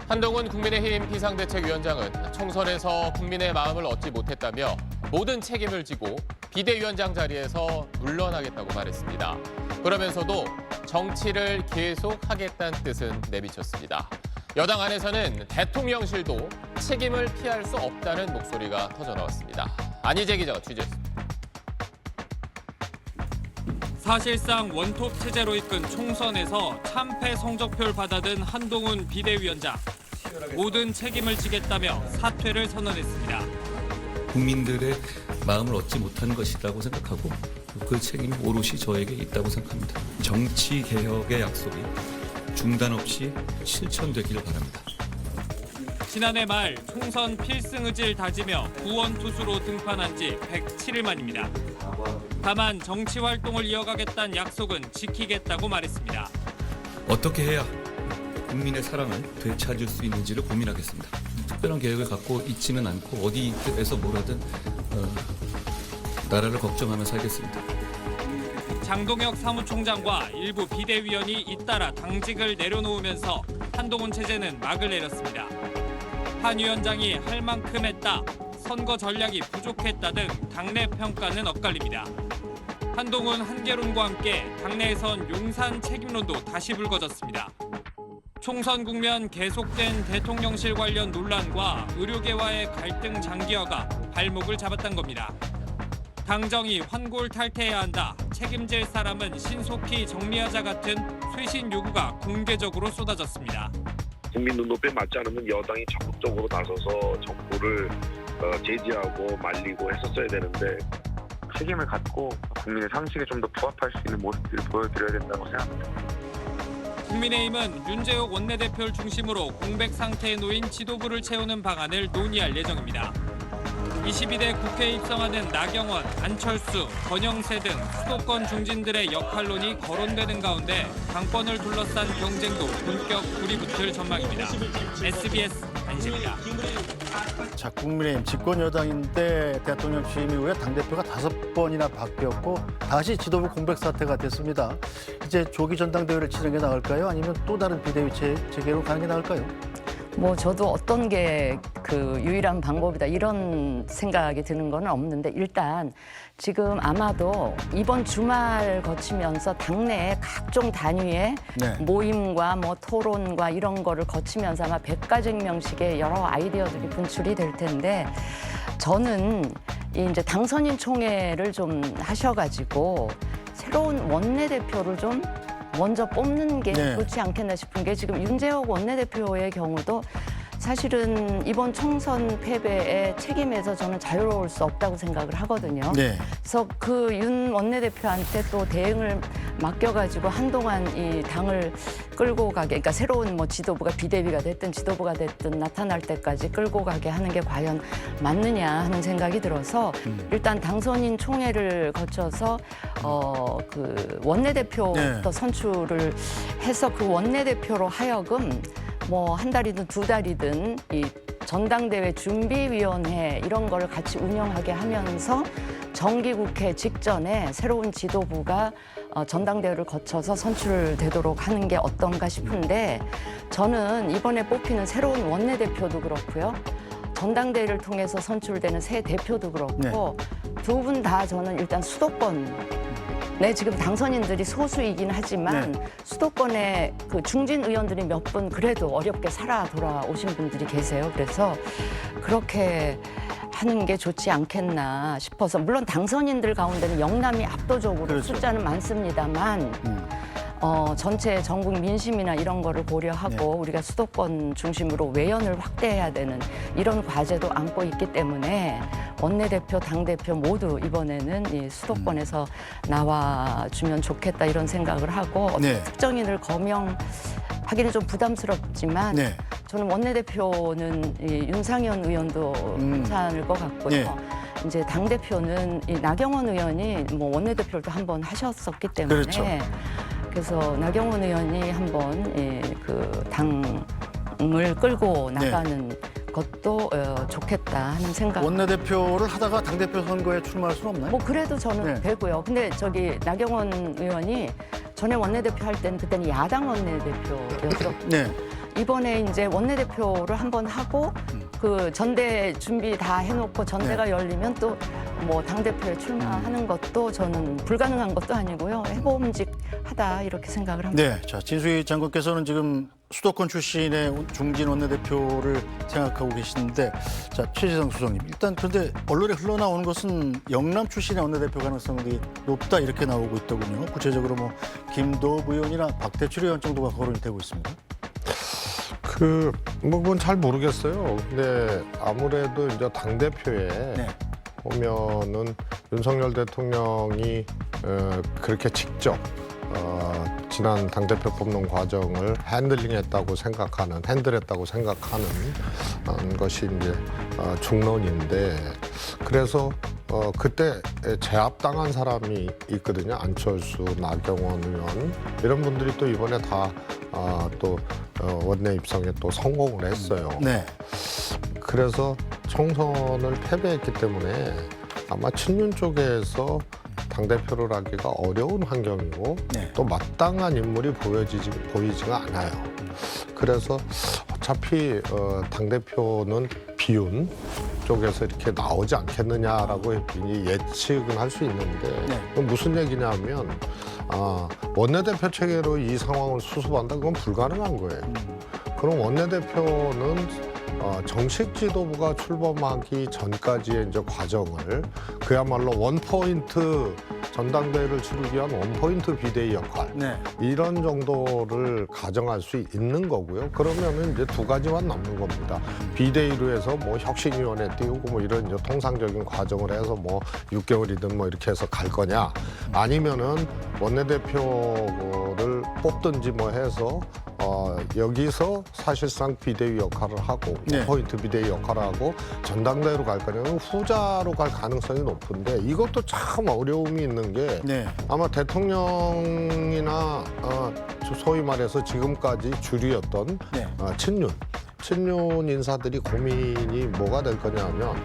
한동훈 국민의힘 비상대책위원장은 총선에서 국민의 마음을 얻지 못했다며 모든 책임을 지고 비대위원장 자리에서 물러나겠다고 말했습니다. 그러면서도 정치를 계속하겠다는 뜻은 내비쳤습니다. 여당 안에서는 대통령실도 책임을 피할 수 없다는 목소리가 터져나왔습니다. 안희재 기자가 취재했습니다. 사실상 원톱 체제로 이끈 총선에서 참패 성적표를 받아든 한동훈 비대위원장. 모든 책임을 지겠다며 사퇴를 선언했습니다. 국민들의 마음을 얻지 못한 것이라고 생각하고 그 책임이 오롯이 저에게 있다고 생각합니다. 정치 개혁의 약속이 중단 없이 실천되기를 바랍니다. 지난해 말 총선 필승 의지를 다지며 구원투수로 등판한 지 107일 만입니다. 다만 정치 활동을 이어가겠다는 약속은 지키겠다고 말했습니다. 어떻게 해야 국민의 사랑을 되찾을 수 있는지를 고민하겠습니다. 특별한 계획을 갖고 있지는 않고 어디에서 뭘 하든 나라를 걱정하며 살겠습니다. 장동혁 사무총장과 일부 비대위원이 잇따라 당직을 내려놓으면서 한동훈 체제는 막을 내렸습니다. 한 위원장이 할 만큼 했다, 선거 전략이 부족했다 등 당내 평가는 엇갈립니다. 한동훈 한계론과 함께 당내에선 용산 책임론도 다시 불거졌습니다. 총선 국면 계속된 대통령실 관련 논란과 의료계와의 갈등 장기화가 발목을 잡았던 겁니다. 당정이 환골탈퇴해야 한다, 책임질 사람은 신속히 정리하자 같은 쇄신 요구가 공개적으로 쏟아졌습니다. 국민 눈높이에 맞지 않으면 여당이 적극적으로 나서서 정부를 제지하고 말리고 했었어야 되는데 책임을 갖고 국민의 상식에 좀 더 부합할 수 있는 모습들을 보여드려야 된다고 생각합니다. 국민의힘은 윤재욱 원내대표를 중심으로 공백 상태에 놓인 지도부를 채우는 방안을 논의할 예정입니다. 22대 국회에 입성하는 나경원, 안철수, 권영세 등 수도권 중진들의 역할론이 거론되는 가운데 당권을 둘러싼 경쟁도 본격 불이 붙을 전망입니다. SBS 안시입니다. 자, 국민의힘 집권 여당인데 대통령 취임 이후에 당대표가 5번이나 바뀌었고 다시 지도부 공백 사태가 됐습니다. 이제 조기 전당대회를 치는 게 나을까요? 아니면 또 다른 비대위 체계로 가는 게 나을까요? 저도 어떤 게 그 유일한 방법이다 이런 생각이 드는 건 없는데 일단 지금 아마도 이번 주말 거치면서 당내 각종 단위의 모임과 토론과 이런 거를 거치면서 아마 백가쟁명식의 여러 아이디어들이 분출이 될 텐데 저는 이제 당선인 총회를 좀 하셔가지고 새로운 원내대표를 좀 먼저 뽑는 게 좋지 않겠나 싶은 게 지금 윤재욱 원내대표의 경우도 사실은 이번 총선 패배의 책임에서 저는 자유로울 수 없다고 생각을 하거든요. 그래서 그 윤 원내대표한테 또 대응을 맡겨가지고 한동안 이 당을 끌고 가게, 그러니까 새로운 지도부가 비대위가 됐든 지도부가 됐든 나타날 때까지 끌고 가게 하는 게 과연 맞느냐 하는 생각이 들어서 일단 당선인 총회를 거쳐서 그 원내대표부터 선출을 해서 그 원내대표로 하여금 한 달이든 2달이든 이 전당대회 준비위원회 이런 거를 같이 운영하게 하면서 정기국회 직전에 새로운 지도부가 전당대회를 거쳐서 선출되도록 하는 게 어떤가 싶은데 저는 이번에 뽑히는 새로운 원내대표도 그렇고요. 전당대회를 통해서 선출되는 새 대표도 그렇고 두 분 다 저는 일단 수도권 지금 당선인들이 소수이긴 하지만 수도권에 그 중진 의원들이 몇 분 그래도 어렵게 살아 돌아오신 분들이 계세요. 그래서 그렇게 하는 게 좋지 않겠나 싶어서 물론 당선인들 가운데는 영남이 압도적으로 숫자는 많습니다만 전체 전국 민심이나 이런 거를 고려하고 우리가 수도권 중심으로 외연을 확대해야 되는 이런 과제도 안고 있기 때문에 원내대표, 당대표 모두 이번에는 이 수도권에서 나와주면 좋겠다 이런 생각을 하고 어떤 특정인을 거명하기는 좀 부담스럽지만 저는 원내대표는 이 윤상현 의원도 괜찮을 것 같고요. 이제 당대표는 이 나경원 의원이 원내대표를 또 한 번 하셨었기 때문에 그래서 나경원 의원이 한번 그 당을 끌고 나가는 것도 좋겠다 하는 생각. 원내대표를 하다가 당대표 선거에 출마할 수는 없나요? 그래도 저는 되고요. 근데 나경원 의원이 전에 원내대표 할 때는 그때는 야당 원내대표였죠. 이번에 이제 원내대표를 한번 하고 그 전대 준비 다 해놓고 전대가 열리면 또 뭐 당대표에 출마하는 것도 저는 불가능한 것도 아니고요. 해봄직하다 이렇게 생각을 합니다. 네, 자 진수희 장관께서는 지금 수도권 출신의 중진 원내대표를 생각하고 계시는데, 자 최재성 수석님, 일단 그런데 언론에 흘러나오는 것은 영남 출신의 원내대표 가능성이 높다 이렇게 나오고 있더군요. 구체적으로 뭐 김도읍 의원이나 박대출 의원 정도가 거론이 되고 있습니다. 뭐 그건 잘 모르겠어요. 근데 아무래도 이제 당 대표에 네. 보면은 윤석열 대통령이 그렇게 직접 지난 당 대표 뽑는 과정을 핸들했다고 생각하는 것이 이제 중론인데, 그래서 그때 제압당한 사람이 있거든요. 안철수, 나경원 의원 이런 분들이 또 이번에 다 또 원내 입성에 또 성공을 했어요. 네. 그래서 총선을 패배했기 때문에 아마 친윤 쪽에서 당대표를 하기가 어려운 환경이고 네. 또 마땅한 인물이 보이지가 않아요. 그래서 어차피 당대표는 비윤 쪽에서 이렇게 나오지 않겠느냐라고 예측은 할 수 있는데, 네. 그건 무슨 얘기냐면 원내대표 체계로 이 상황을 수습한다, 그건 불가능한 거예요. 그럼 원내대표는 정식 지도부가 출범하기 전까지의 이제 과정을 그야말로 원포인트 전당대회를 치르기 위한 원포인트 비대위 역할, 네. 이런 정도를 가정할 수 있는 거고요. 그러면은 이제 두 가지만 남는 겁니다. 비대위로 해서 뭐 혁신위원회 띄우고 뭐 이런 이제 통상적인 과정을 해서 뭐 6개월이든 뭐 이렇게 해서 갈 거냐, 아니면은 원내대표를 뽑든지 뭐 해서 여기서 사실상 비대위 역할을 하고 네. 포인트 비대위 역할을 하고 전당대회로 갈 거냐면 후자로 갈 가능성이 높은데, 이것도 참 어려움이 있는 게 네. 아마 대통령이나 소위 말해서 지금까지 주류였던 네. 친윤 인사들이 고민이 뭐가 될 거냐면,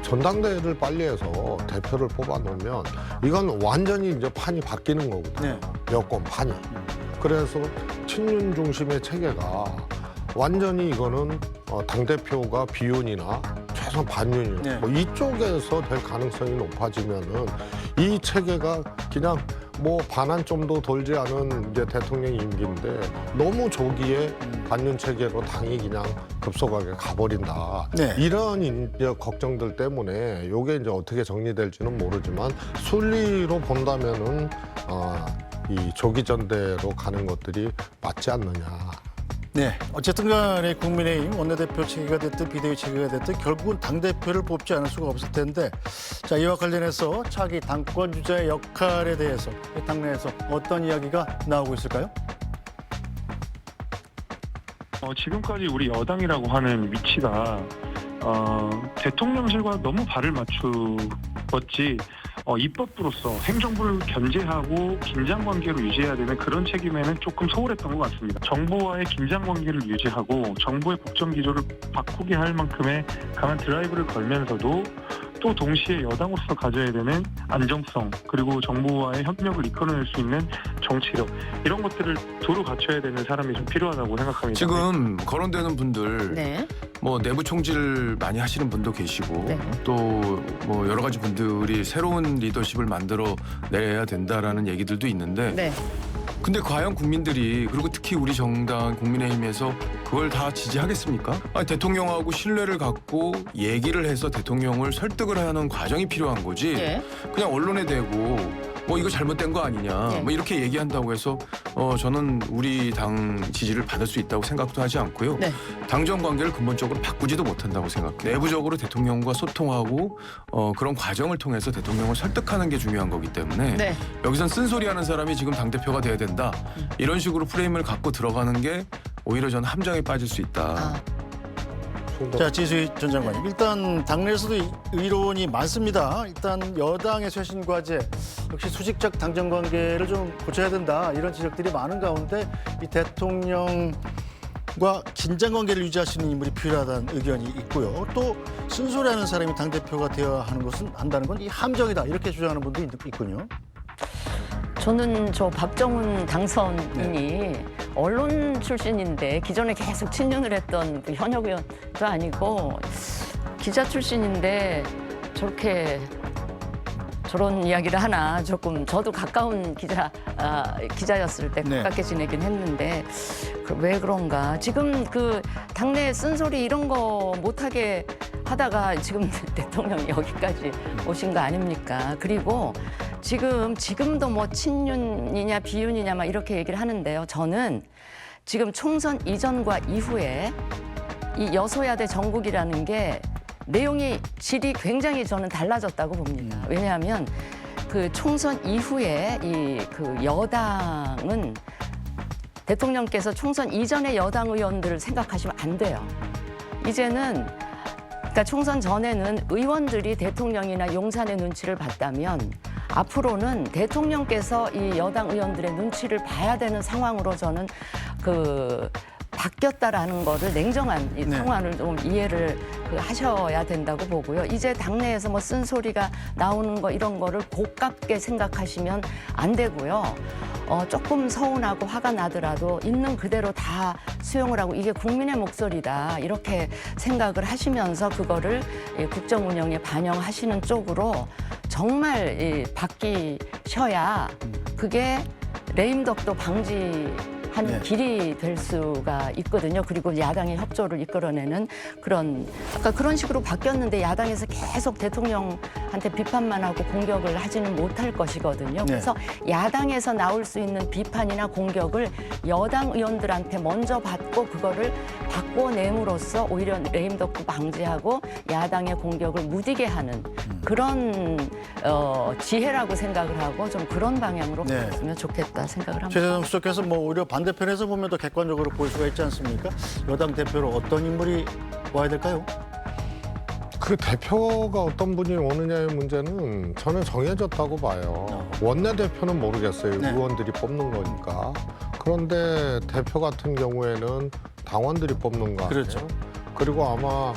전당대회를 빨리 해서 대표를 뽑아놓으면 이건 완전히 이제 판이 바뀌는 거거든요. 네. 여권 판이. 그래서 친윤 중심의 체계가 완전히 이거는 당대표가 비윤이나 최소한 반윤이나 네. 뭐 이쪽에서 될 가능성이 높아지면은 이 체계가 그냥 뭐 반환 좀도 돌지 않은 이제 대통령 임기인데 너무 조기에 반윤 체계로 당이 그냥 급속하게 가버린다. 네. 이런 이제 걱정들 때문에 이게 이제 어떻게 정리될지는 모르지만 순리로 본다면은 이 조기 전대로 가는 것들이 맞지 않느냐. 네, 어쨌든 간에 국민의힘 원내대표 체계가 됐든 비대위 체계가 됐든 결국은 당대표를 뽑지 않을 수가 없을 텐데, 자, 이와 관련해서 차기 당권 주자의 역할에 대해서 당내에서 어떤 이야기가 나오고 있을까요? 지금까지 우리 여당이라고 하는 위치가 대통령실과 너무 발을 맞추었지 입법부로서 행정부를 견제하고 긴장관계로 유지해야 되는 그런 책임에는 조금 소홀했던 것 같습니다. 정부와의 긴장관계를 유지하고 정부의 법정기조를 바꾸게 할 만큼의 강한 드라이브를 걸면서도 또 동시에 여당으로서 가져야 되는 안정성, 그리고 정부와의 협력을 이끌어낼 수 있는 정치력, 이런 것들을 두루 갖춰야 되는 사람이 좀 필요하다고 생각합니다. 지금 거론되는 분들 네. 뭐 내부 총질 많이 하시는 분도 계시고 네. 또 뭐 여러 가지 분들이 새로운 리더십을 만들어 내야 된다라는 얘기들도 있는데 네. 근데 과연 국민들이, 그리고 특히 우리 정당 국민의힘에서 그걸 다 지지하겠습니까? 아니, 대통령하고 신뢰를 갖고 얘기를 해서 대통령을 설득을 하는 과정이 필요한 거지. 네. 그냥 언론에 대고 뭐 이거 잘못된 거 아니냐 네. 뭐 이렇게 얘기한다고 해서 저는 우리 당 지지를 받을 수 있다고 생각도 하지 않고요. 네. 당정 관계를 근본적으로 바꾸지도 못한다고 생각해요. 내부적으로 대통령과 소통하고 그런 과정을 통해서 대통령을 설득하는 게 중요한 거기 때문에 네. 여기선 쓴소리하는 사람이 지금 당대표가 돼야 된다. 이런 식으로 프레임을 갖고 들어가는 게 오히려 저는 함정에 빠질 수 있다. 자, 지수희 전 장관님, 일단 당내에서도 의론이 많습니다. 일단 여당의 쇄신 과제, 역시 수직적 당정 관계를 좀 고쳐야 된다, 이런 지적들이 많은 가운데 이 대통령과 긴장 관계를 유지하시는 인물이 필요하다는 의견이 있고요. 또 쓴소리하는 사람이 당대표가 되어야 한다는 건 이 함정이다, 이렇게 주장하는 분도 있군요. 저는 저 박정훈 당선인이 언론 출신인데 기존에 계속 친윤을 했던 그 현역 의원도 아니고 기자 출신인데 저런 이야기를 하나 조금 저도 가까운 기자였을 때 네. 가깝게 지내긴 했는데 왜 그런가 지금 그 당내 쓴소리 이런 거 못하게 하다가 지금 대통령이 여기까지 오신 거 아닙니까? 그리고 지금도 뭐 친윤이냐 비윤이냐 막 이렇게 얘기를 하는데요. 저는 지금 총선 이전과 이후에 이 여소야대 정국이라는 게 내용이 질이 굉장히 저는 달라졌다고 봅니다. 왜냐하면 그 총선 이후에 그 여당은 대통령께서 총선 이전의 여당 의원들을 생각하시면 안 돼요. 이제는 그러니까 총선 전에는 의원들이 대통령이나 용산의 눈치를 봤다면 앞으로는 대통령께서 이 여당 의원들의 눈치를 봐야 되는 상황으로 저는 바뀌었다라는 거를 냉정한 이 상황을 좀 이해를 하셔야 된다고 보고요. 이제 당내에서 뭐 쓴소리가 나오는 거 이런 거를 고깝게 생각하시면 안 되고요. 조금 서운하고 화가 나더라도 있는 그대로 다 수용을 하고 이게 국민의 목소리다 이렇게 생각을 하시면서 그거를 국정 운영에 반영하시는 쪽으로 정말 바뀌셔야 그게 레임덕도 방지하는 길이 될 수가 있거든요. 그리고 야당의 협조를 이끌어내는 그런 식으로 바뀌었는데 야당에서 계속 대통령한테 비판만 하고 공격을 하지는 못할 것이거든요. 그래서 야당에서 나올 수 있는 비판이나 공격을 여당 의원들한테 먼저 받고 그거를 바꿔냄으로써 오히려 레임덕도 방지하고 야당의 공격을 무디게 하는 그런 지혜라고 생각을 하고 좀 그런 방향으로 갔으면 좋겠다 생각을 합니다. 최재성 수석께서 뭐 오히려 반대편에서 보면 더 객관적으로 볼 수가 있지 않습니까? 여당 대표로 어떤 인물이 와야 될까요? 그 대표가 어떤 분이 오느냐의 문제는 저는 정해졌다고 봐요. 원내대표는 모르겠어요. 의원들이 뽑는 거니까. 그런데 대표 같은 경우에는 당원들이 뽑는 거 아니에요? 그렇죠. 그리고 아마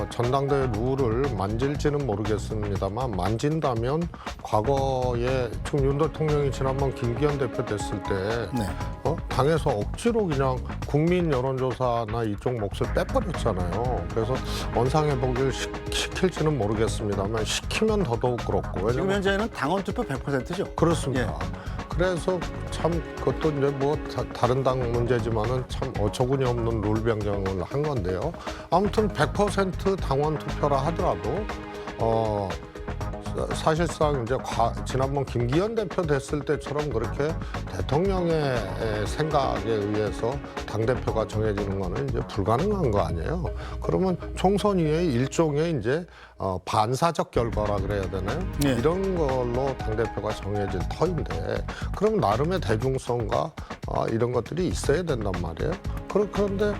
전당대회 룰을 만질지는 모르겠습니다만 만진다면 과거에 지금 윤 대통령이 지난번 김기현 대표 됐을 때 당에서 억지로 그냥 국민 여론조사나 이쪽 몫을 빼버렸잖아요. 그래서 원상회복을 시킬지는 모르겠습니다만 시키면 더더욱 그렇고. 지금 현재는 당원 투표 100%죠? 그렇습니다. 그래서 참 그것도 이제 뭐 다른 당 문제지만은 참 어처구니 없는 룰 변경을 한 건데요. 아무튼 100% 당원 투표라 하더라도 사실상 이제 지난번 김기현 대표 됐을 때처럼 그렇게 대통령의 생각에 의해서 당대표가 정해지는 거는 이제 불가능한 거 아니에요. 그러면 총선 이후에 일종의 이제 반사적 결과라 그래야 되나요? 이런 걸로 당대표가 정해질 터인데 그럼 나름의 대중성과 이런 것들이 있어야 된단 말이에요. 그런데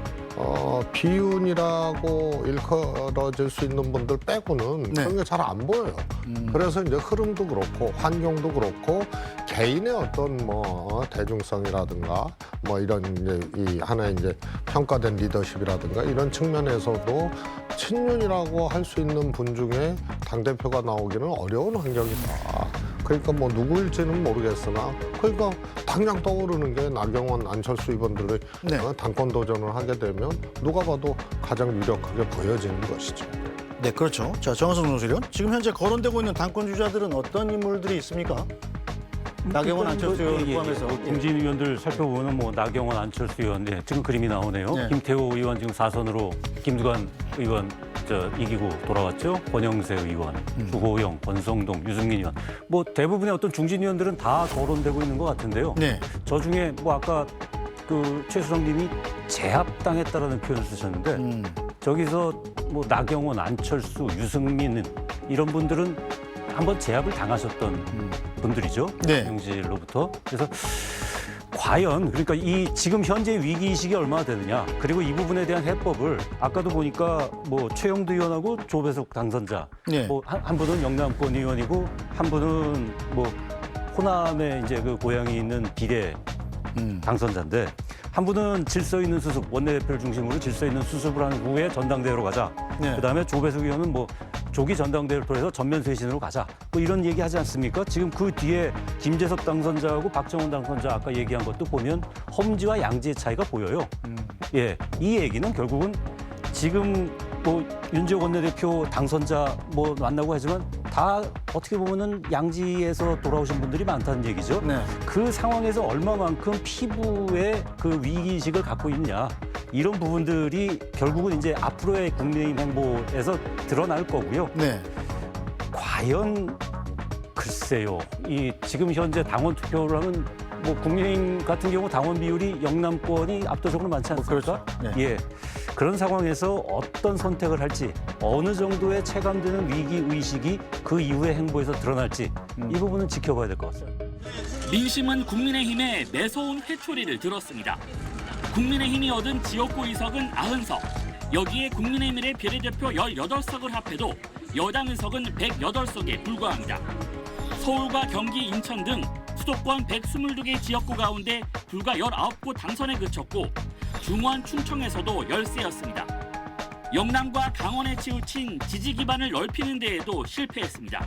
비윤이라고 일컬어질 수 있는 분들 빼고는 그런 게 잘 안 보여요. 그래서 이제 흐름도 그렇고 환경도 그렇고 개인의 어떤 뭐 대중성이라든가 뭐 이런 이제 이 하나의 이제 평가된 리더십이라든가 이런 측면에서도 친윤이라고 할 수 있는 분 중에 당대표가 나오기는 어려운 환경이다. 그러니까 뭐 누구일지는 모르겠으나 그러니까 당장 떠오르는 게 나경원, 안철수 이분들의 당권 도전을 하게 되면 누가 봐도 가장 유력하게 보여지는 것이죠. 네, 그렇죠. 자, 정화성 논술위원, 지금 현재 거론되고 있는 당권 주자들은 어떤 인물들이 있습니까? 나경원, 안철수 의원 포함해서. 중진 의원들 살펴보면 뭐 나경원, 안철수 의원, 지금 그림이 나오네요. 김태호 의원 지금 4선으로 김두관 의원 이기고 돌아왔죠. 권영세 의원, 주호영, 권성동, 유승민 의원. 뭐 대부분의 어떤 중진 의원들은 다 거론되고 있는 것 같은데요. 저 중에 뭐 아까 그 최수정님이 제압당했다라는 표현을 쓰셨는데 저기서 뭐 나경원, 안철수, 유승민 이런 분들은 한번 제압을 당하셨던 분들이죠. 영실로부터. 그래서 과연 그러니까 이 지금 현재 위기의식이 얼마나 되느냐 그리고 이 부분에 대한 해법을 아까도 보니까 뭐 최영두 의원하고 조배석 당선자 뭐 한 분은 영남권 의원이고 한 분은 뭐 호남에 이제 그 고향이 있는 비례 당선자인데 한 분은 질서 있는 수습 원내대표를 중심으로 질서 있는 수습을 한 후에 전당대회로 가자. 그다음에 조배석 의원은 뭐 조기 전당대회를 통해서 전면 쇄신으로 가자. 뭐 이런 얘기 하지 않습니까? 지금 그 뒤에 김재섭 당선자하고 박정원 당선자 아까 얘기한 것도 보면 험지와 양지의 차이가 보여요. 예, 이 얘기는 결국은 지금 뭐 윤지호 원내대표 당선자 뭐 만나고 하지만 다 어떻게 보면은 양지에서 돌아오신 분들이 많다는 얘기죠. 네. 그 상황에서 얼마만큼 피부의 그 위기의식을 갖고 있냐. 이런 부분들이 결국은 이제 앞으로의 국민의힘 행보에서 드러날 거고요. 네. 과연 글쎄요. 이 지금 현재 당원 투표를 하면 뭐 국민의힘 같은 경우 당원 비율이 영남권이 압도적으로 많지 않습니까? 그렇죠. 네. 예. 그런 상황에서 어떤 선택을 할지 어느 정도의 체감되는 위기 의식이 그 이후의 행보에서 드러날지 이 부분은 지켜봐야 될 것 같습니다. 민심은 국민의힘에 매서운 회초리를 들었습니다. 국민의힘이 얻은 지역구 의석은 90석, 여기에 국민의힘의 비례대표 18석을 합해도 여당 의석은 108석에 불과합니다. 서울과 경기, 인천 등 수도권 122개 지역구 가운데 불과 19곳 당선에 그쳤고 중원, 충청에서도 열세였습니다. 영남과 강원에 치우친 지지 기반을 넓히는 데에도 실패했습니다.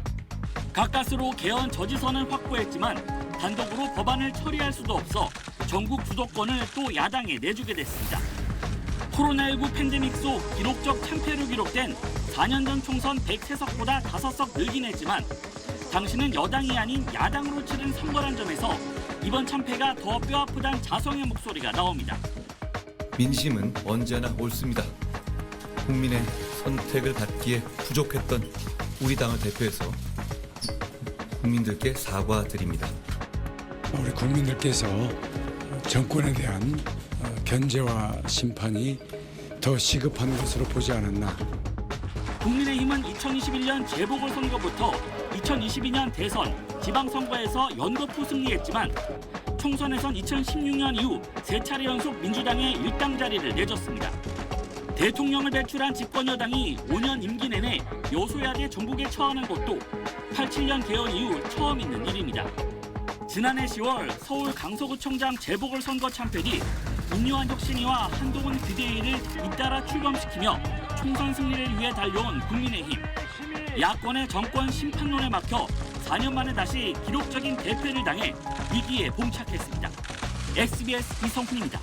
가까스로 개헌 저지선을 확보했지만 단독으로 법안을 처리할 수도 없어 전국 주도권을 또 야당에 내주게 됐습니다. 코로나19 팬데믹 속 기록적 참패로 기록된 4년 전 총선 103석보다 5석 늘긴 했지만 당시는 여당이 아닌 야당으로 치른 선거란 점에서 이번 참패가 더 뼈아프단 자성의 목소리가 나옵니다. 민심은 언제나 옳습니다. 국민의 선택을 받기에 부족했던 우리 당을 대표해서 국민들께 사과드립니다. 우리 국민들께서 정권에 대한 견제와 심판이 더 시급한 것으로 보지 않았나. 국민의힘은 2021년 재보궐선거부터 2022년 대선, 지방선거에서 연거푸 승리했지만 총선에선 2016년 이후 3차례 연속 민주당의 1당 자리를 내줬습니다. 대통령을 배출한 집권여당이 5년 임기 내내 여소야대 정국에 처하는 것도 87년 개헌 이후 처음 있는 일입니다. 지난해 10월 서울 강서구청장 재보궐선거 참패 뒤 임요한적 신이와 한동훈 비대위를 잇따라 출범시키며 총선 승리를 위해 달려온 국민의힘. 야권의 정권 심판론에 막혀 4년 만에 다시 기록적인 대패를 당해 위기에 봉착했습니다. SBS 이성훈입니다.